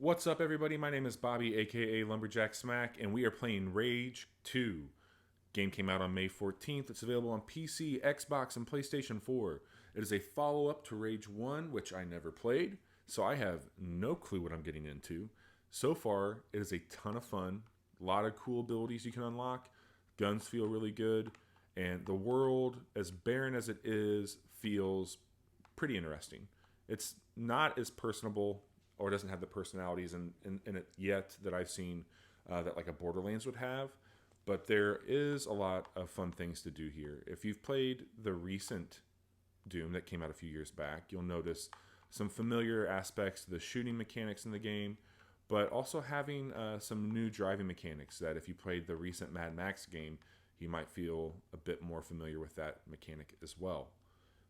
What's up, everybody? My name is Bobby, aka Lumberjack Smack, and we are playing Rage 2. Game came out on May 14th. It's available on PC, Xbox, and PlayStation 4. It is a follow up to Rage 1, which I never played, so I have no clue what I'm getting into. So far, it is a ton of fun. A lot of cool abilities you can unlock. Guns feel really good, and the world, as barren as it is, feels pretty interesting. It's not as personable or doesn't have the personalities in it yet that I've seen that like a Borderlands would have. But there is a lot of fun things to do here. If you've played the recent Doom that came out a few years back, you'll notice some familiar aspects to the shooting mechanics in the game, but also having some new driving mechanics that if you played the recent Mad Max game, you might feel a bit more familiar with that mechanic as well.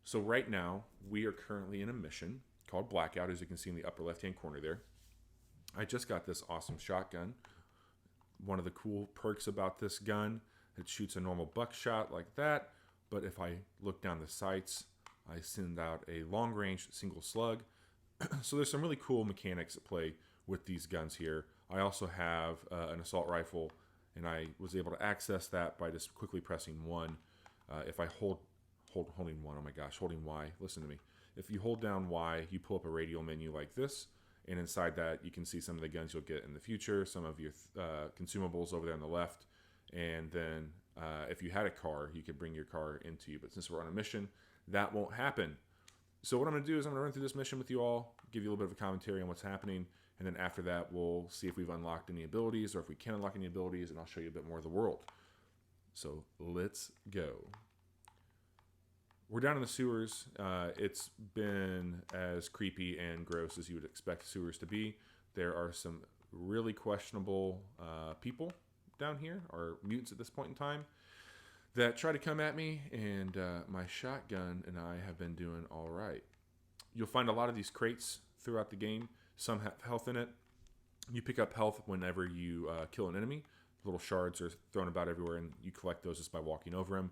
So right now, we are currently in a mission called Blackout, as you can see in the upper left-hand corner there. I just got this awesome shotgun. One of the cool perks about this gun, it shoots a normal buckshot like that, but if I look down the sights, I send out a long-range single slug. So there's some really cool mechanics at play with these guns here. I also have an assault rifle, and I was able to access that by just quickly pressing 1. If I holding 1, oh my gosh, holding Y, listen to me. If you hold down Y, you pull up a radial menu like this, and inside that you can see some of the guns you'll get in the future, some of your consumables over there on the left, and then if you had a car, you could bring your car into you. But since we're on a mission, that won't happen. So what I'm going to do is I'm going to run through this mission with you all, give you a little bit of a commentary on what's happening, and then after that we'll see if we've unlocked any abilities or if we can unlock any abilities, and I'll show you a bit more of the world. So let's go. We're down in the sewers. It's been as creepy and gross as you would expect sewers to be. There are some really questionable people down here, or mutants at this point in time, that try to come at me, and my shotgun and I have been doing all right. You'll find a lot of these crates throughout the game. Some have health in it. You pick up health whenever you kill an enemy. Little shards are thrown about everywhere, and you collect those just by walking over them.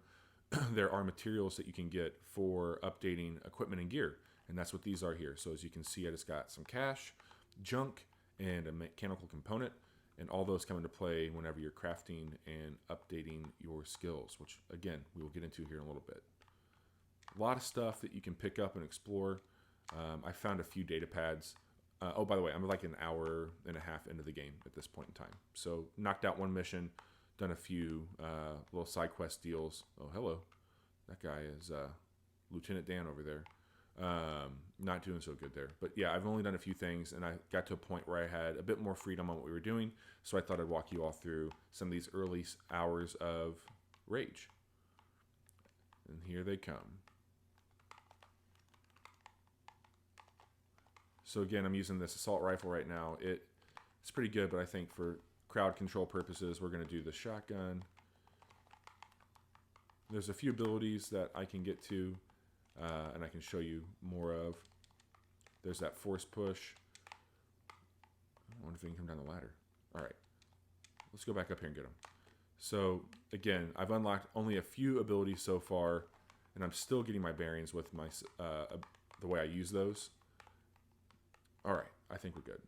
There are materials that you can get for updating equipment and gear, and that's what these are here. So as you can see, I just got some cash, junk, and a mechanical component, and all those come into play whenever you're crafting and updating your skills, which again we will get into here in a little bit. A lot of stuff that you can pick up and explore. I found a few data pads. Oh, by the way, I'm like an hour and a half into the game at this point in time. So knocked out one mission, done a few little side quest deals. Oh, hello. That guy is Lieutenant Dan over there. Not doing so good there. But yeah, I've only done a few things, and I got to a point where I had a bit more freedom on what we were doing, so I thought I'd walk you all through some of these early hours of Rage. And here they come. So again, I'm using this assault rifle right now. It's pretty good, but I think for crowd control purposes, we're going to do the shotgun. There's a few abilities that I can get to, and I can show you more of. There's that force push. I wonder if we can come down the ladder. All right, let's go back up here and get them. So again, I've unlocked only a few abilities so far, and I'm still getting my bearings with my the way I use those. All right, I think we're good.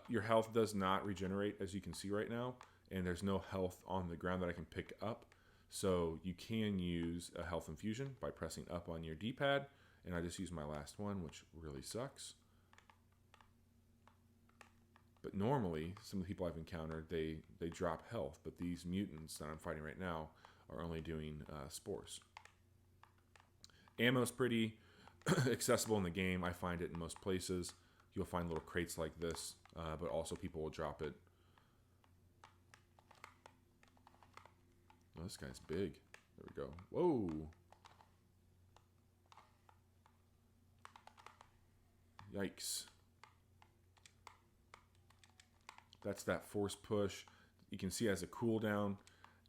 Your health does not regenerate, as you can see right now, and there's no health on the ground that I can pick up. So you can use a health infusion by pressing up on your D-pad, and I just used my last one, which really sucks. But normally, some of the people I've encountered, they drop health, but these mutants that I'm fighting right now are only doing spores. Ammo's pretty accessible in the game. I find it in most places. You'll find little crates like this, but also people will drop it. Oh, this guy's big. There we go. Whoa. Yikes. That's that force push. You can see it has a cooldown.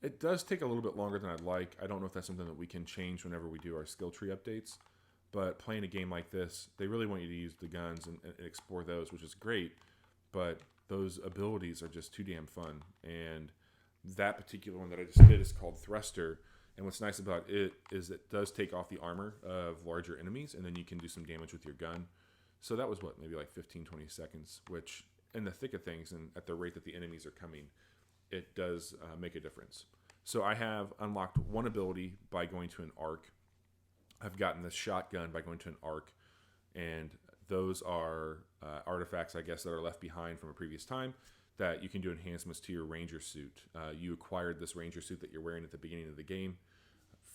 It does take a little bit longer than I'd like. I don't know if that's something that we can change whenever we do our skill tree updates. But playing a game like this, they really want you to use the guns and explore those, which is great. But those abilities are just too damn fun. And that particular one that I just did is called Thruster. And what's nice about it is it does take off the armor of larger enemies, and then you can do some damage with your gun. So that was what, maybe like 15, 20 seconds, which in the thick of things and at the rate that the enemies are coming, it does make a difference. So I have unlocked one ability by going to an arc. I've gotten this shotgun by going to an arc, and those are artifacts, I guess, that are left behind from a previous time that you can do enhancements to your ranger suit. You acquired this ranger suit that you're wearing at the beginning of the game.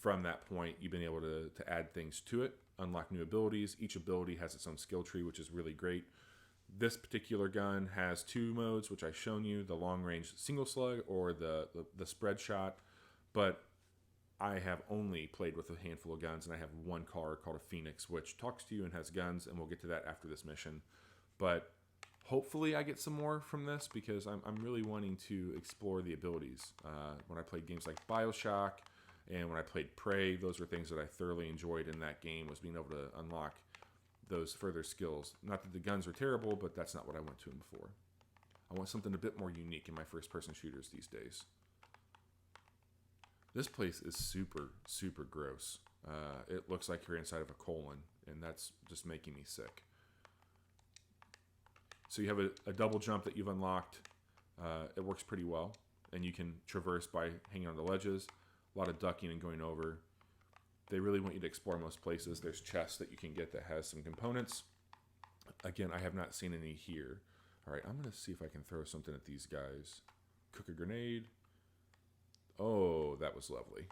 From that point, you've been able to add things to it, unlock new abilities. Each ability has its own skill tree, which is really great. This particular gun has two modes, which I've shown you, the long-range single slug or the spread shot. But I have only played with a handful of guns, and I have one car called a Phoenix, which talks to you and has guns, and we'll get to that after this mission. But hopefully I get some more from this, because I'm really wanting to explore the abilities. When I played games like BioShock and when I played Prey, those were things that I thoroughly enjoyed in that game, was being able to unlock those further skills. Not that the guns are terrible, but that's not what I went to them for. I want something a bit more unique in my first-person shooters these days. This place is super, super gross. It looks like you're inside of a colon, and that's just making me sick. So you have a double jump that you've unlocked. It works pretty well, and you can traverse by hanging on the ledges. A lot of ducking and going over. They really want you to explore most places. There's chests that you can get that has some components. Again, I have not seen any here. All right, I'm going to see if I can throw something at these guys. Cook a grenade. Oh, that was lovely.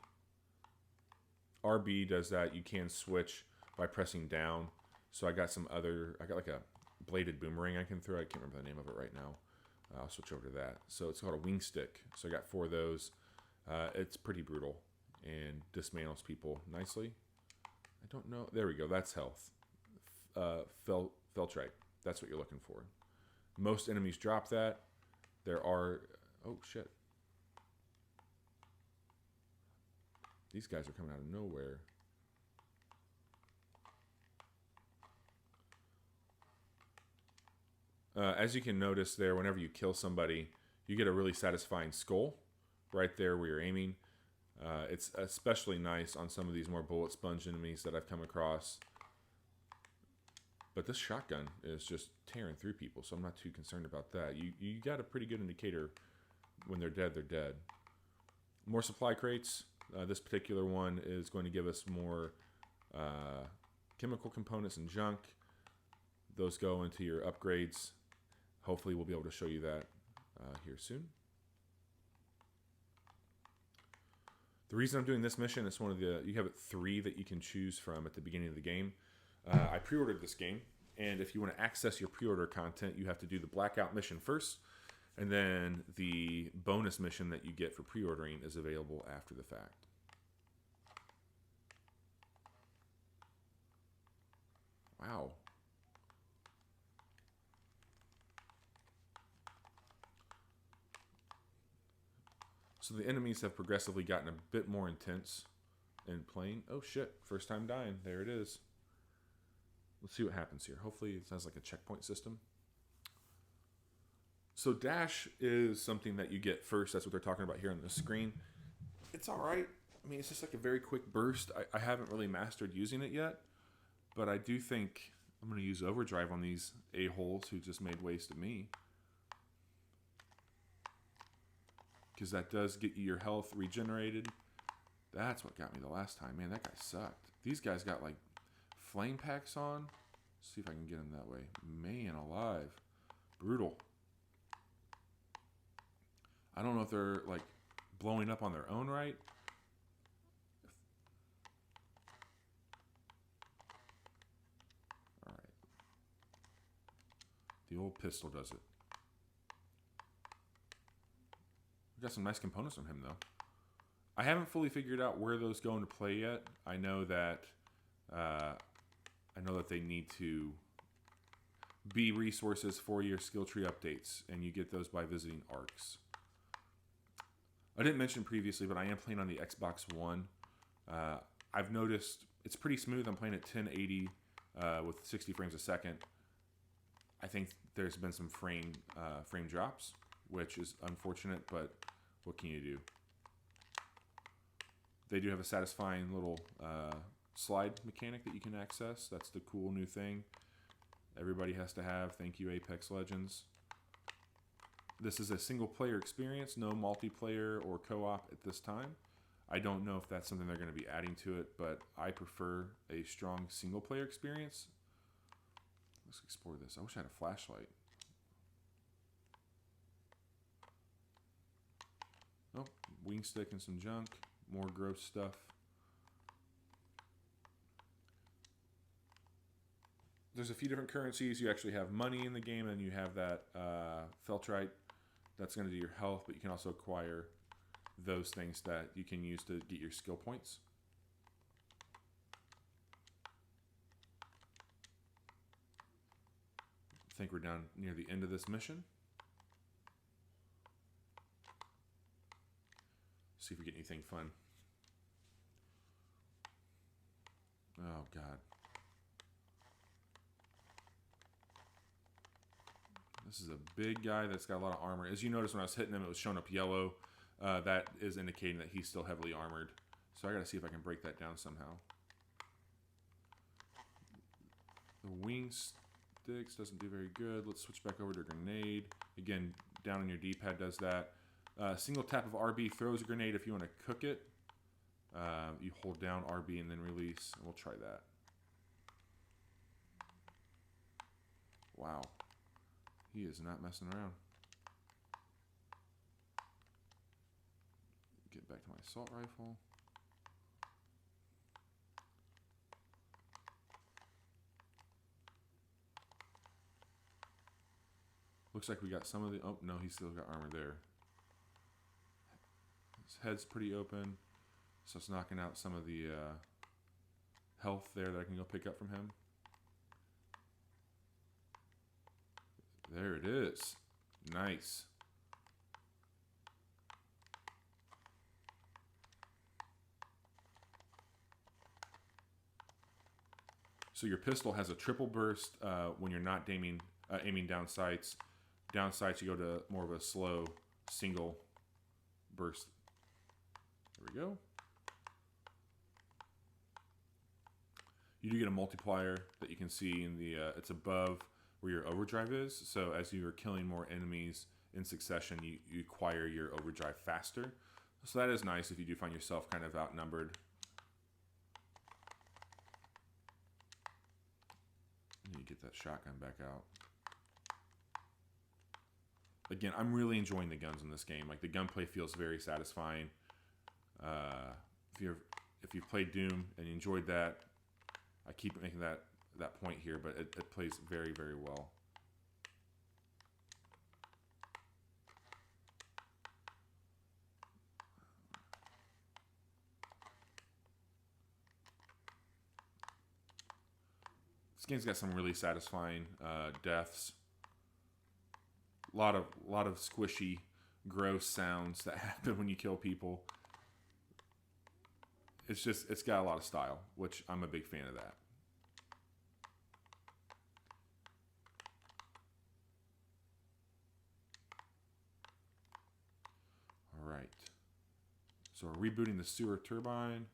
RB does that. You can switch by pressing down. So I got like a bladed boomerang I can throw. I can't remember the name of it right now. I'll switch over to that. So it's called a wing stick. So I got 4 of those. It's pretty brutal and dismantles people nicely. I don't know. There we go. That's health. Feltrite. That's what you're looking for. Most enemies drop that. There are... Oh, shit. These guys are coming out of nowhere. As you can notice there, whenever you kill somebody, you get a really satisfying skull right there where you're aiming. It's especially nice on some of these more bullet sponge enemies that I've come across. But this shotgun is just tearing through people, so I'm not too concerned about that. You got a pretty good indicator when they're dead, they're dead. More supply crates. This particular one is going to give us more chemical components and junk. Those go into your upgrades. Hopefully we'll be able to show you that here soon. The reason I'm doing this mission is you have 3 that you can choose from at the beginning of the game. I pre-ordered this game, and if you want to access your pre-order content, you have to do the Blackout mission first, and then the bonus mission that you get for pre-ordering is available after the fact. Wow. So the enemies have progressively gotten a bit more intense in playing. Oh shit, first time dying. There it is. Let's see what happens here. Hopefully it sounds like a checkpoint system. So dash is something that you get first. That's what they're talking about here on the screen. It's alright. I mean, it's just like a very quick burst. I haven't really mastered using it yet, but I do think I'm going to use overdrive on these a-holes who just made waste of me. Because that does get you your health regenerated. That's what got me the last time. Man, that guy sucked. These guys got like flame packs on. Let's see if I can get him that way. Man alive. Brutal. I don't know if they're like blowing up on their own right. Alright. The old pistol does it. We got some nice components from him, though. I haven't fully figured out where those go into play yet. I know that they need to be resources for your skill tree updates, and you get those by visiting ARCs. I didn't mention previously, but I am playing on the Xbox One. I've noticed it's pretty smooth. I'm playing at 1080 with 60 frames a second. I think there's been some frame drops, which is unfortunate, but what can you do? They do have a satisfying little slide mechanic that you can access. That's the cool new thing everybody has to have. Thank you, Apex Legends. This is a single-player experience, no multiplayer or co-op at this time. I don't know if that's something they're going to be adding to it, but I prefer a strong single-player experience. Let's explore this. I wish I had a flashlight. Oh, wing stick and some junk. More gross stuff. There's a few different currencies. You actually have money in the game, and you have that Feltrite. That's going to do your health, but you can also acquire those things that you can use to get your skill points. I think we're down near the end of this mission. See if we get anything fun. Oh, God. This is a big guy that's got a lot of armor. As you notice when I was hitting him, it was showing up yellow. That is indicating that he's still heavily armored. So I gotta see if I can break that down somehow. The wing sticks doesn't do very good. Let's switch back over to grenade. Again, down on your D-pad does that. Single tap of RB throws a grenade if you want to cook it. You hold down RB and then release, and we'll try that. Wow. He is not messing around. Get back to my assault rifle. Looks like we got some of the... Oh, no, he's still got armor there. His head's pretty open, so it's knocking out some of the health there that I can go pick up from him. There it is. Nice. So your pistol has a triple burst when you're not aiming down sights. Down sights, you go to more of a slow single burst. There we go. You do get a multiplier that you can see in the, it's above where your overdrive is. So as you are killing more enemies in succession, you acquire your overdrive faster. So that is nice if you do find yourself kind of outnumbered. You get that shotgun back out. Again, I'm really enjoying the guns in this game. Like, the gunplay feels very satisfying. If you've played Doom and you enjoyed that, I keep making that point here, but it plays very, very well. This game's got some really satisfying deaths. A lot of squishy, gross sounds that happen when you kill people. It's got a lot of style, which I'm a big fan of that. All right. So we're rebooting the sewer turbine.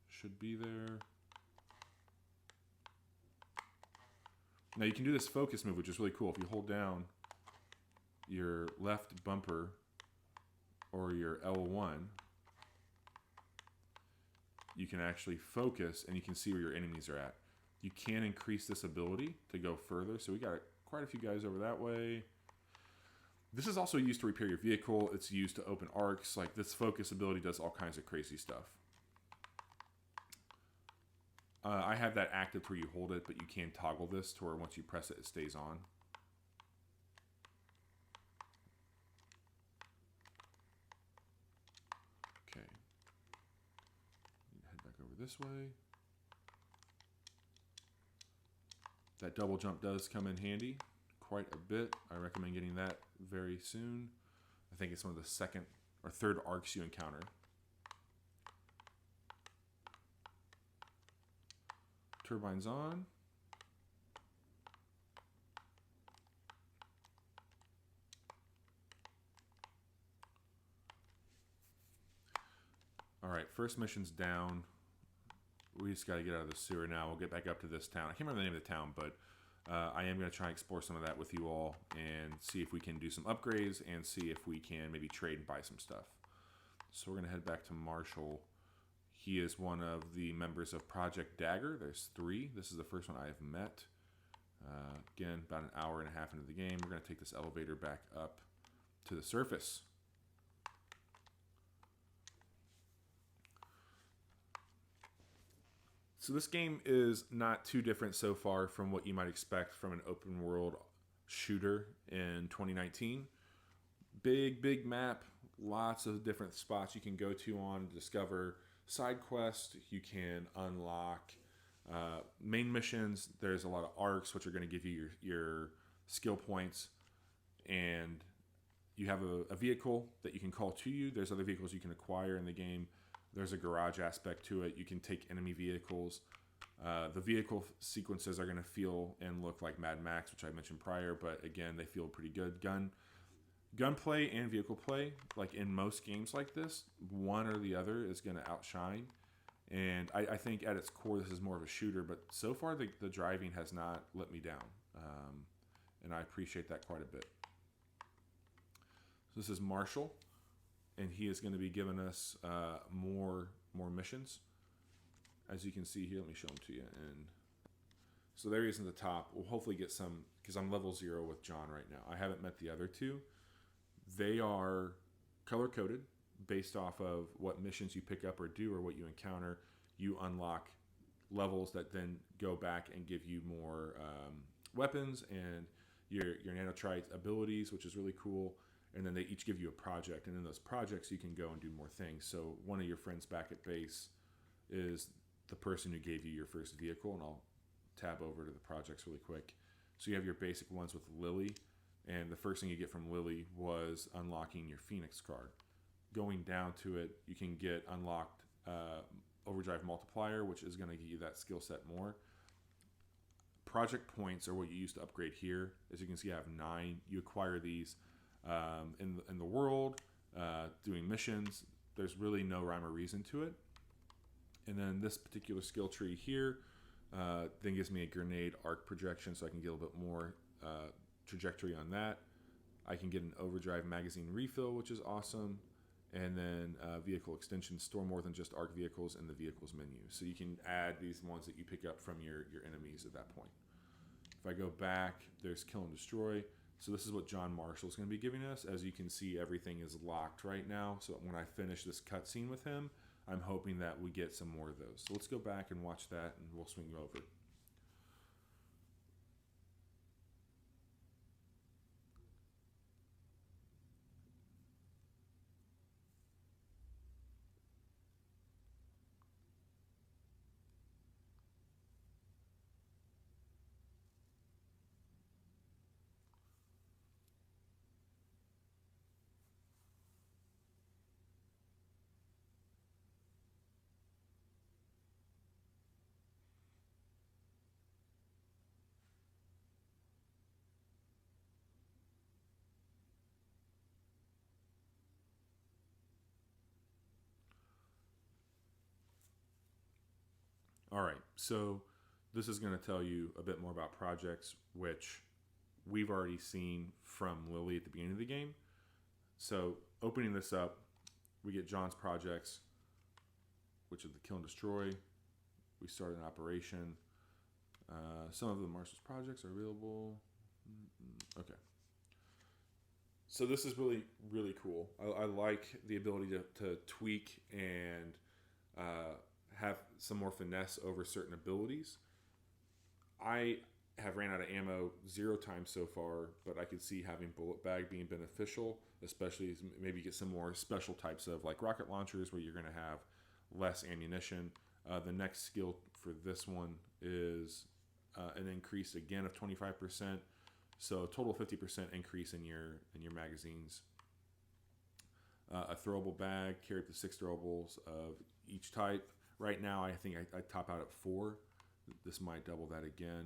Should be there. Now you can do this focus move, which is really cool. If you hold down your left bumper or your L1, you can actually focus and you can see where your enemies are at. You can increase this ability to go further. So we got quite a few guys over that way. This is also used to repair your vehicle. It's used to open arcs. Like, this focus ability does all kinds of crazy stuff. I have that active where you hold it, but you can toggle this to where once you press it, it stays on. Okay. Head back over this way. That double jump does come in handy quite a bit. I recommend getting that very soon. I think it's one of the second or third arcs you encounter. Turbine's on. All right, first mission's down. We just got to get out of the sewer now. We'll get back up to this town. I can't remember the name of the town, but I am going to try and explore some of that with you all and see if we can do some upgrades and see if we can maybe trade and buy some stuff. So we're going to head back to Marshall. He is one of the members of Project Dagger. There's 3. This is the first one I have met. Again, about an hour and a half into the game. We're going to take this elevator back up to the surface. So this game is not too different so far from what you might expect from an open world shooter in 2019. Big map, lots of different spots you can go to on to discover side quests. You can unlock main missions. There's a lot of arcs, which are going to give you your skill points, and you have a vehicle that you can call to you. There's other vehicles you can acquire in the game. There's a garage aspect to it. You can take enemy vehicles. The vehicle sequences are going to feel and look like Mad Max, which I mentioned prior, but again, they feel pretty good. Gunplay and vehicle play, like in most games like this, one or the other is going to outshine. And I think at its core, this is more of a shooter, but so far the driving has not let me down. And I appreciate that quite a bit. So this is Marshall, and he is going to be giving us more missions. As you can see here, let me show them to you. And so there he is in the top. We'll hopefully get some, because I'm level 0 with John right now. I haven't met the other 2. They are color-coded based off of what missions you pick up or do or what you encounter. You unlock levels that then go back and give you more weapons and your nanotrite abilities, which is really cool. And then they each give you a project, and in those projects you can go and do more things. So one of your friends back at base is the person who gave you your first vehicle, and I'll tab over to the projects really quick. So you have your basic ones with Lily, and the first thing you get from Lily was unlocking your Phoenix card. Going down to it, you can get unlocked Overdrive Multiplier, which is going to give you that skill set more. Project points are what you use to upgrade here. As you can see, I have 9. You acquire these in the world, doing missions. There's really no rhyme or reason to it. And then this particular skill tree here then gives me a grenade arc projection, so I can get a little bit more trajectory on that. I can get an overdrive magazine refill, which is awesome. And then vehicle extensions store more than just arc vehicles in the vehicles menu. So you can add these ones that you pick up from your enemies at that point. If I go back, there's kill and destroy. So this is what John Marshall is going to be giving us. As you can see, everything is locked right now. So when I finish this cutscene with him, I'm hoping that we get some more of those. So let's go back and watch that, and we'll swing over. All right, so this is going to tell you a bit more about projects, which we've already seen from Lily at the beginning of the game. So opening this up, we get John's projects, which is the kill and destroy. We start an operation. Some of the Marshall's projects are available. Okay. So this is really cool. I like the ability to tweak and have some more finesse over certain abilities. I have ran out of ammo 0 times so far, but I could see having bullet bag being beneficial, especially as maybe get some more special types of like rocket launchers where you're going to have less ammunition. The next skill for this one is an increase again of 25%. So a total 50% increase in your magazines. A throwable bag, carry up to 6 throwables of each type. Right now, I think I top out at 4. This might double that again.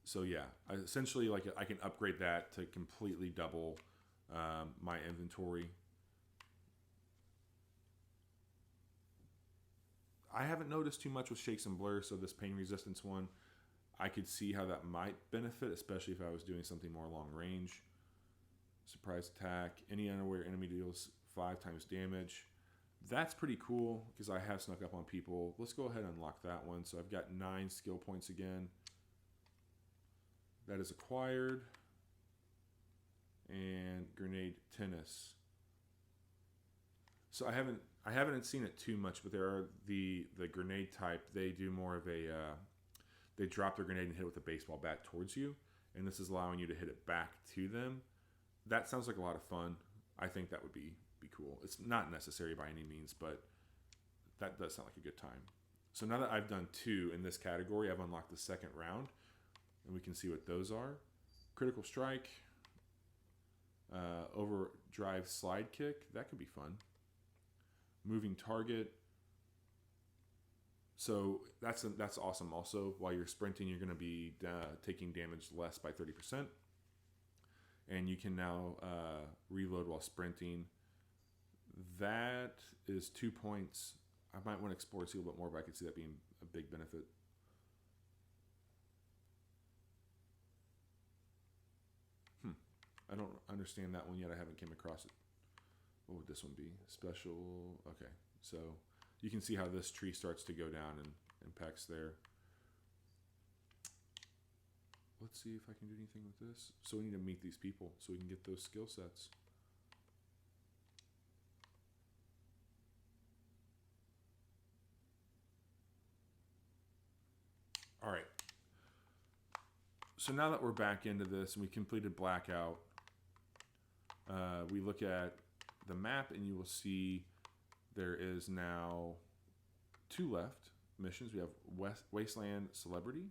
So yeah, essentially like I can upgrade that to completely double my inventory. I haven't noticed too much with shakes and blurs, so this pain resistance one, I could see how that might benefit, especially if I was doing something more long range. Surprise attack. Any unaware enemy deals 5 times damage. That's pretty cool because I have snuck up on people. Let's go ahead and unlock that one. So I've got 9 skill points again. That is acquired. And grenade tennis. So I haven't seen it too much, but there are the grenade type. They do more of a they drop their grenade and hit it with a baseball bat towards you, and this is allowing you to hit it back to them. That sounds like a lot of fun. I think that would be cool. It's not necessary by any means, but that does sound like a good time. So now that I've done 2 in this category, I've unlocked the second round, and we can see what those are. Critical strike, overdrive slide kick. That could be fun. Moving target. So that's awesome. Also, while you're sprinting, you're going to be taking damage less by 30%. And you can now reload while sprinting. That is 2 points. I might want to explore see a little bit more, but I could see that being a big benefit. I don't understand that one yet. I haven't came across it. What would this one be? Special. Okay, so you can see how this tree starts to go down and impacts there. Let's see if I can do anything with this. So we need to meet these people so we can get those skill sets. All right. So now that we're back into this and we completed Blackout, we look at the map and you will see there is now 2 left missions. We have Wasteland Celebrity.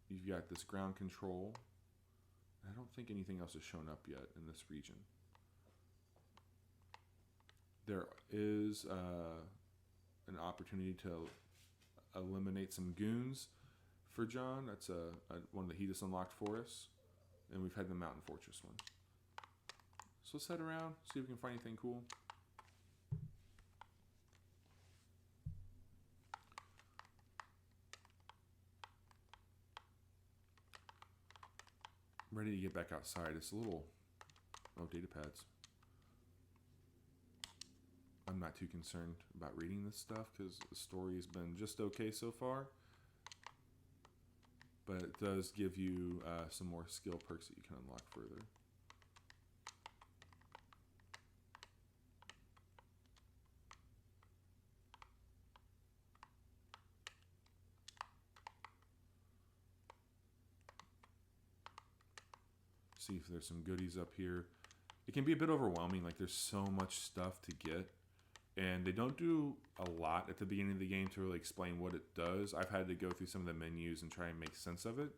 You've got this ground control. I don't think anything else has shown up yet in this region. There is an opportunity to eliminate some goons for John. That's one that he just unlocked for us. And we've had the Mountain Fortress one. So let's head around, see if we can find anything cool. I'm ready to get back outside. It's a little... Oh, data pads. I'm not too concerned about reading this stuff because the story has been just okay so far. But it does give you some more skill perks that you can unlock further. See if there's some goodies up here. It can be a bit overwhelming. Like there's so much stuff to get. And they don't do a lot at the beginning of the game to really explain what it does. I've had to go through some of the menus and try and make sense of it.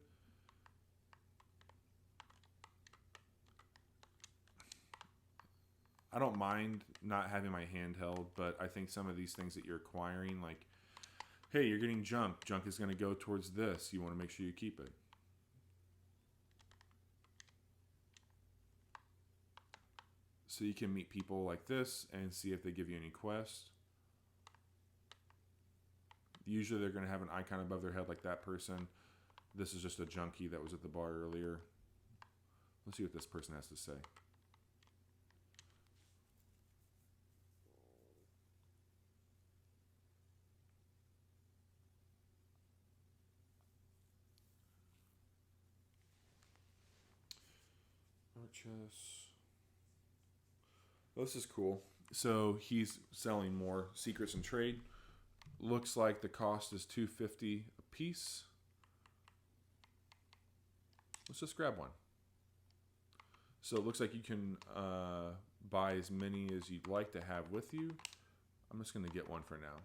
I don't mind not having my handheld, but I think some of these things that you're acquiring, like, hey, you're getting junk. Junk is going to go towards this. You want to make sure you keep it. So you can meet people like this and see if they give you any quests. Usually they're going to have an icon above their head like that person. This is just a junkie that was at the bar earlier. Let's see what this person has to say. Art chess. This is cool. So he's selling more secrets and trade. Looks like the cost is $2.50 a piece. Let's just grab one. So it looks like you can buy as many as you'd like to have with you. I'm just going to get one for now.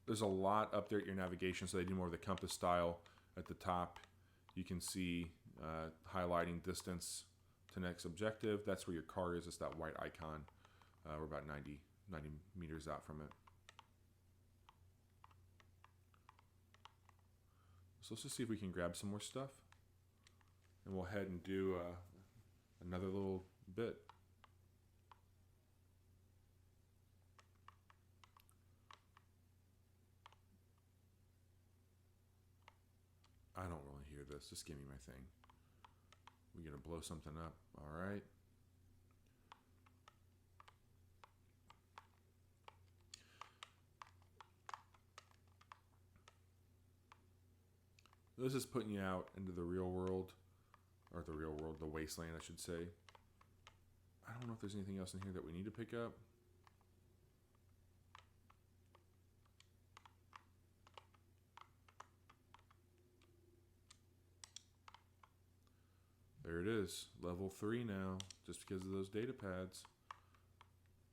There's a lot up there at your navigation, so they do more of the compass style at the top. You can see highlighting distance to next objective. That's where your car is. It's that white icon. We're about 90 meters out from it. So let's just see if we can grab some more stuff. And we'll head and do another little bit. hear this. Just give me my thing. We're going to blow something up. All right. This is putting you out into the real world. Or the wasteland, I should say. I don't know if there's anything else in here that we need to pick up. There it is, level 3 now, just because of those data pads.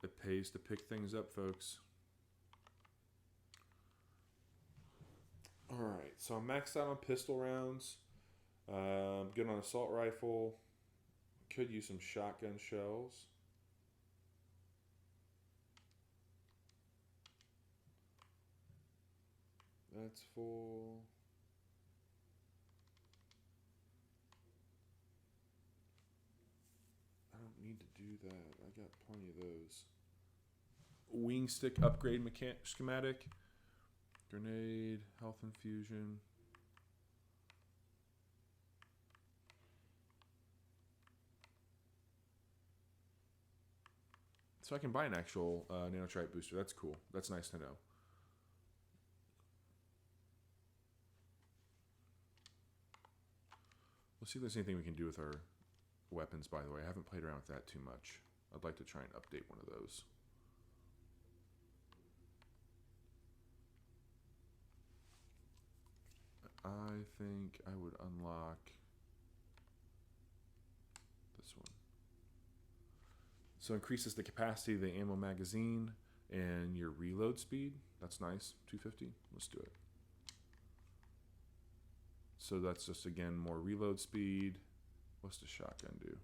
It pays to pick things up, folks. Alright, so I'm maxed out on pistol rounds. Good on assault rifle. Could use some shotgun shells. That's full. I don't need to do that. I got plenty of those. Wing stick upgrade schematic. Grenade, health infusion. So I can buy an actual nanotrite booster. That's cool. That's nice to know. Let's see if there's anything we can do with our weapons, by the way. I haven't played around with that too much. I'd like to try and update one of those. I think I would unlock this one. So increases the capacity of the ammo magazine and your reload speed. That's nice. 250. Let's do it. So that's just, again, more reload speed. What's the shotgun do?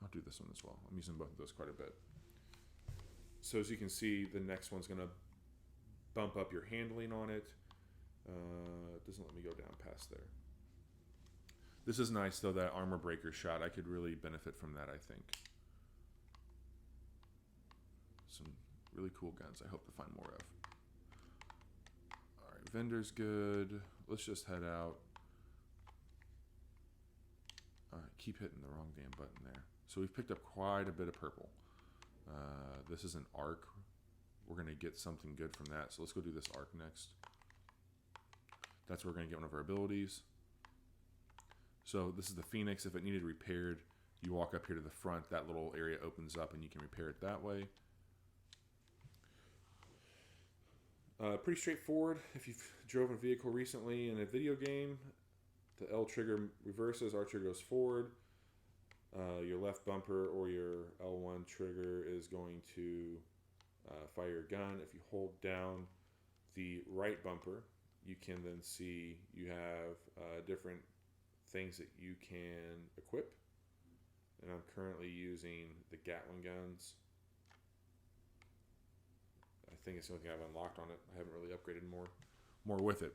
I'll do this one as well. I'm using both of those quite a bit. So as you can see, the next one's going to bump up your handling on it. It doesn't let me go down past there. This is nice, though, that armor breaker shot. I could really benefit from that, I think. Some really cool guns I hope to find more of. Alright, vendor's good. Let's just head out. Alright, keep hitting the wrong damn button there. So we've picked up quite a bit of purple. This is an arc. We're going to get something good from that. So let's go do this arc next. That's where we're going to get one of our abilities. So this is the Phoenix. If it needed repaired, you walk up here to the front. That little area opens up and you can repair it that way. Pretty straightforward. If you've driven a vehicle recently in a video game, the L trigger reverses, R trigger goes forward. Your left bumper or your L1 trigger is going to fire your gun. If you hold down the right bumper, you can then see you have different things that you can equip. And I'm currently using the Gatling guns. I think it's the only thing I've unlocked on it. I haven't really upgraded more with it.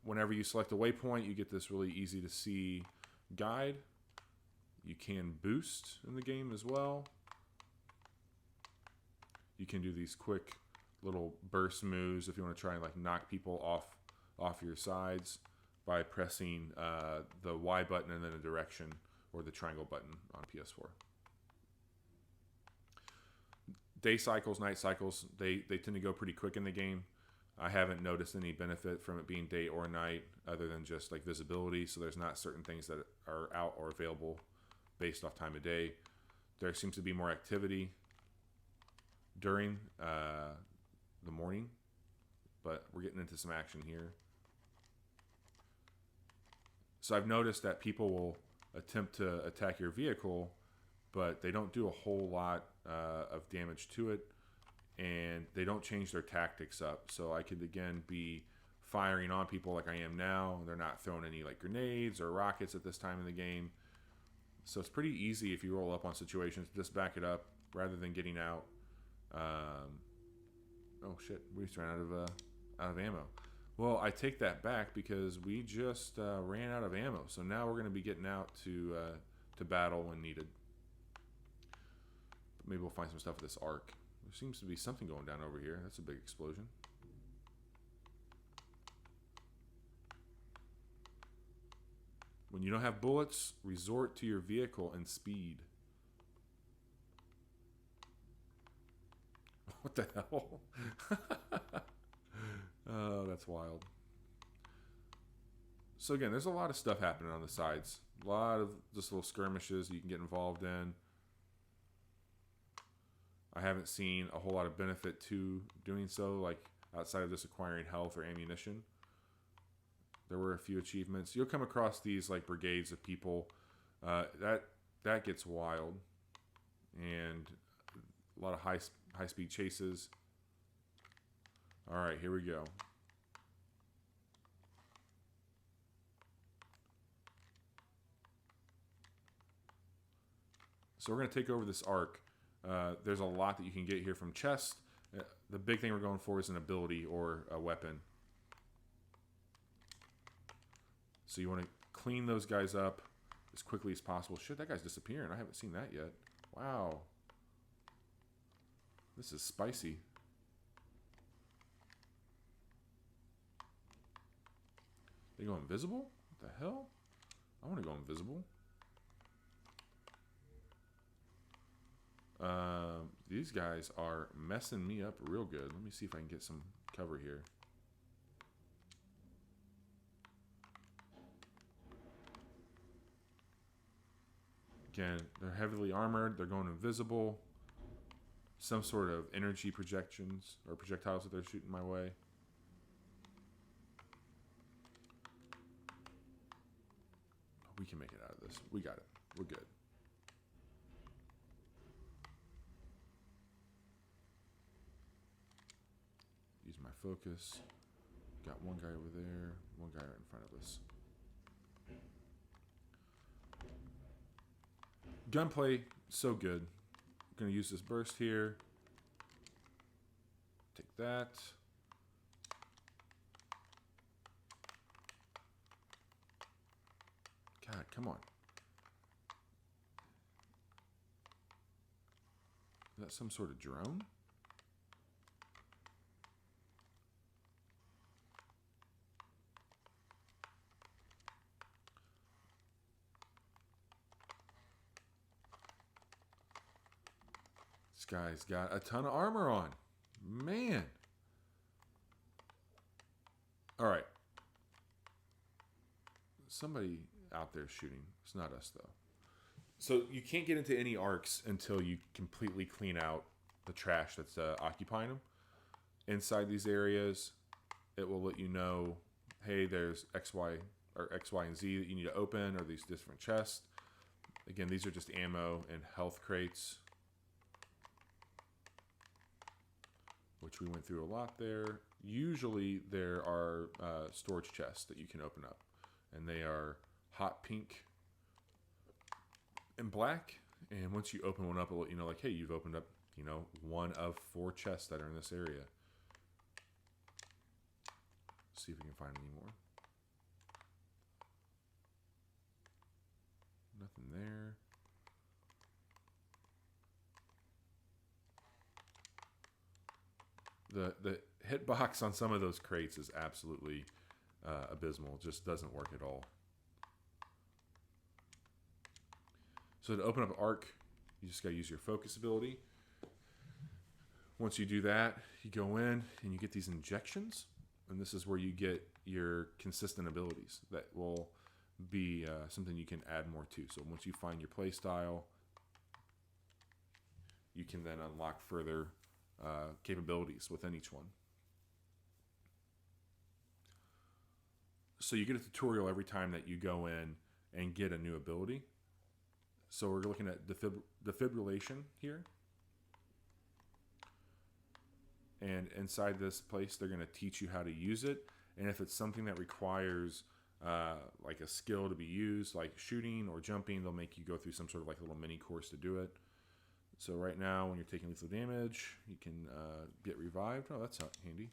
Whenever you select a waypoint, you get this really easy to see guide. You can boost in the game as well. You can do these quick little burst moves if you want to try and like knock people off your sides by pressing the Y button and then a direction, or the triangle button on PS4. Day cycles, night cycles, they tend to go pretty quick in the game. I haven't noticed any benefit from it being day or night other than just like visibility. So there's not certain things that are out or available based off time of day. There seems to be more activity during the morning, but we're getting into some action here. So I've noticed that people will attempt to attack your vehicle, but they don't do a whole lot of damage to it, and they don't change their tactics up. So I could, again, be firing on people like I am now. They're not throwing any like grenades or rockets at this time in the game. So it's pretty easy if you roll up on situations, just back it up rather than getting out. Oh shit, we just ran out of ammo. Well, I take that back because we just ran out of ammo. So now we're going to be getting out to battle when needed. But maybe we'll find some stuff with this arc. There seems to be something going down over here. That's a big explosion. When you don't have bullets, resort to your vehicle and speed. What the hell? Oh, that's wild. So again, there's a lot of stuff happening on the sides. A lot of just little skirmishes you can get involved in. I haven't seen a whole lot of benefit to doing so, like outside of just acquiring health or ammunition. There were a few achievements. You'll come across these like brigades of people. That gets wild, and a lot of high speed chases. All right, here we go. So we're going to take over this arc. There's a lot that you can get here from chests. The big thing we're going for is an ability or a weapon. So you want to clean those guys up as quickly as possible. Shit, that guy's disappearing. I haven't seen that yet. Wow. This is spicy. They go invisible? What the hell? I want to go invisible. These guys are messing me up real good. Let me see if I can get some cover here. Again, they're heavily armored. They're going invisible. Some sort of energy projections or projectiles that they're shooting my way. We can make it out of this. We got it. We're good. Use my focus. Got one guy over there. One guy right in front of us. Gunplay, so good. I'm going to use this burst here. Take that. God, come on. Is that some sort of drone? This guy's got a ton of armor on. Man. All right. Somebody out there shooting. It's not us, though. So you can't get into any arcs until you completely clean out the trash that's occupying them. Inside these areas, it will let you know, hey, there's X, Y, and Z that you need to open, or these different chests. Again, these are just ammo and health crates, which we went through a lot there. Usually there are storage chests that you can open up, and they are hot pink and black. And once you open one up, it'll let you know, like, hey, you've opened up, one of 4 chests that are in this area. See if we can find any more. Nothing there. The hitbox on some of those crates is absolutely abysmal. It just doesn't work at all. So to open up arc, you just got to use your focus ability. Once you do that, you go in and you get these injections. And this is where you get your consistent abilities that will be something you can add more to. So once you find your play style, you can then unlock further capabilities within each one. So you get a tutorial every time that you go in and get a new ability. So we're looking at defibrillation here. And inside this place, they're going to teach you how to use it. And if it's something that requires like a skill to be used, like shooting or jumping, they'll make you go through some sort of like little mini course to do it. So right now, when you're taking lethal damage, you can get revived. Oh, that's handy.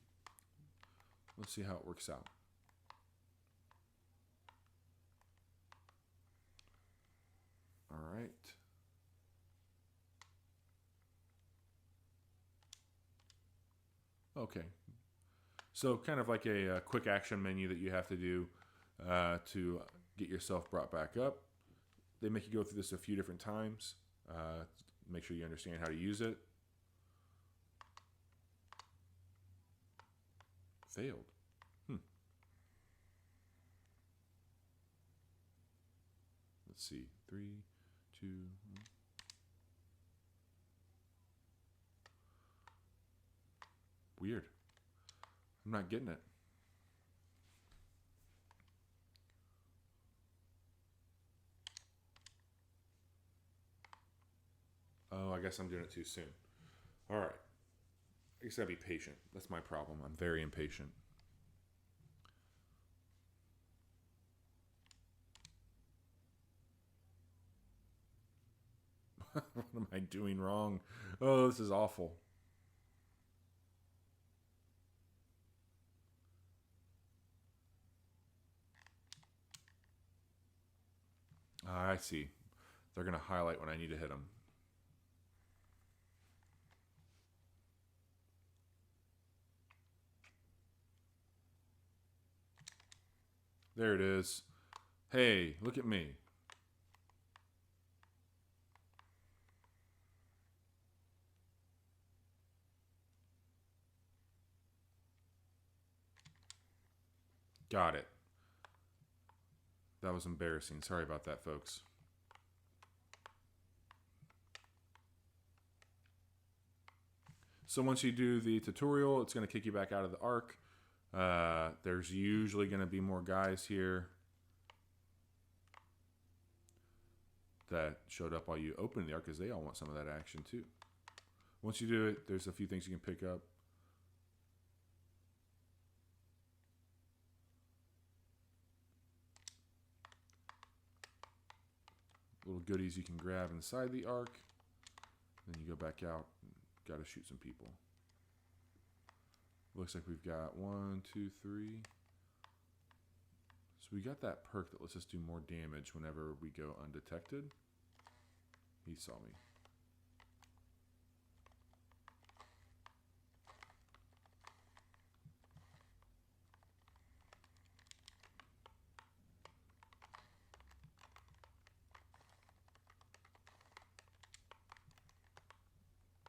Let's see how it works out. All right. Okay. So kind of like a quick action menu that you have to do to get yourself brought back up. They make you go through this a few different times. Make sure you understand how to use it. Failed. Let's see. 3, 2, 1. Weird. I'm not getting it. Oh, I guess I'm doing it too soon. All right. I guess I gotta be patient. That's my problem. I'm very impatient. What am I doing wrong? Oh, this is awful. I see. They're going to highlight when I need to hit them. There it is. Hey, look at me. Got it. That was embarrassing. Sorry about that, folks. So once you do the tutorial, it's going to kick you back out of the arc. There's usually going to be more guys here that showed up while you opened the arc because they all want some of that action too. Once you do it, there's a few things you can pick up. Little goodies you can grab inside the arc. Then you go back out and got to shoot some people. Looks like we've got 1, 2, 3. So we got that perk that lets us do more damage whenever we go undetected. He saw me.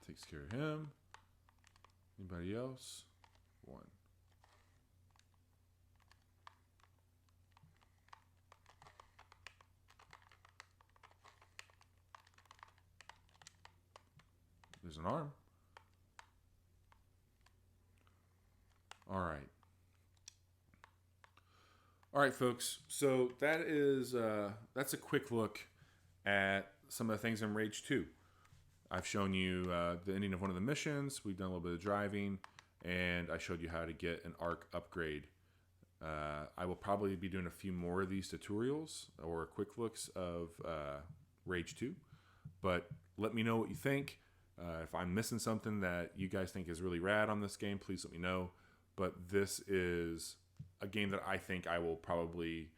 Takes care of him. Anybody else? 1. There's an arm. All right. All right, folks. So that is that's a quick look at some of the things in Rage 2. I've shown you the ending of one of the missions. We've done a little bit of driving, and I showed you how to get an arc upgrade. I will probably be doing a few more of these tutorials or quick looks of Rage 2, but let me know what you think. If I'm missing something that you guys think is really rad on this game, please let me know. But this is a game that I think I will probably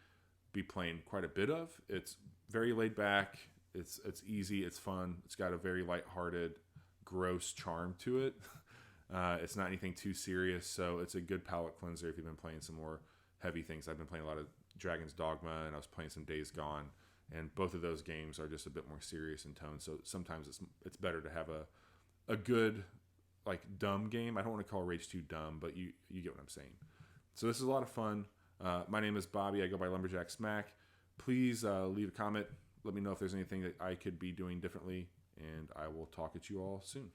be playing quite a bit of. It's very laid back. It's easy. It's fun. It's got a very lighthearted, gross charm to it. It's not anything too serious, so it's a good palate cleanser if you've been playing some more heavy things. I've been playing a lot of Dragon's Dogma, and I was playing some Days Gone, and both of those games are just a bit more serious in tone. So sometimes it's better to have a good, like, dumb game. I don't want to call Rage 2 dumb, but you get what I'm saying. So this is a lot of fun. My name is Bobby. I go by Lumberjack Smack. Please leave a comment. Let me know if there's anything that I could be doing differently, and I will talk at you all soon.